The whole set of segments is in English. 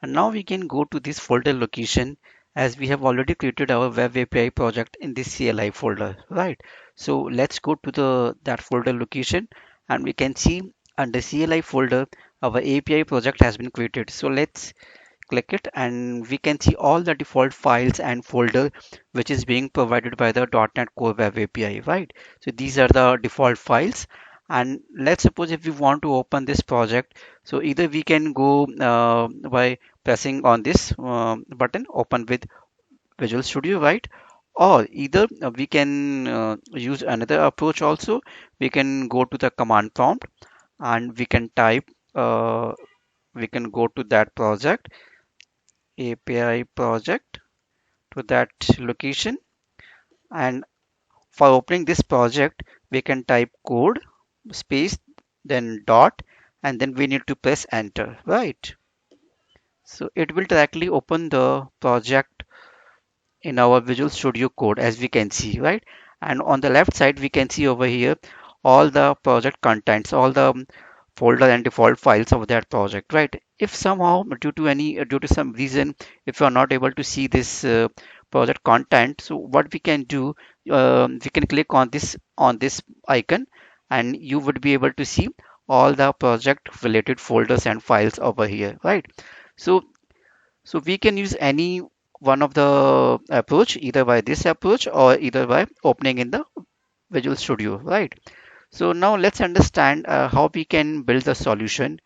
And now we can go to this folder location as we have already created our web API project in this CLI folder, right? So let's go to the that folder location and we can see under CLI folder our API project has been created. So let's click it and we can see all the default files and folder which is being provided by the .NET Core Web API, right? So these are the default files. And let's suppose if we want to open this project, so either we can go by pressing on this button, open with Visual Studio, right? Or either we can use another approach also. We can go to the command prompt and we can type, we can go to that project API project to that location, and for opening this project we can type code space then dot and then we need to press enter, right? So it will directly open the project in our Visual Studio Code as we can see, right? And on the left side we can see over here all the project contents, all the folder and default files of that project, right? If somehow due to some reason if you are not able to see this project content, so what we can do, we can click on this icon and you would be able to see all the project related folders and files over here, right? So so we can use any one of the approach, either by this approach or either by opening in the Visual Studio, right? So now let's understand how we can build the solution,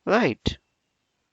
right?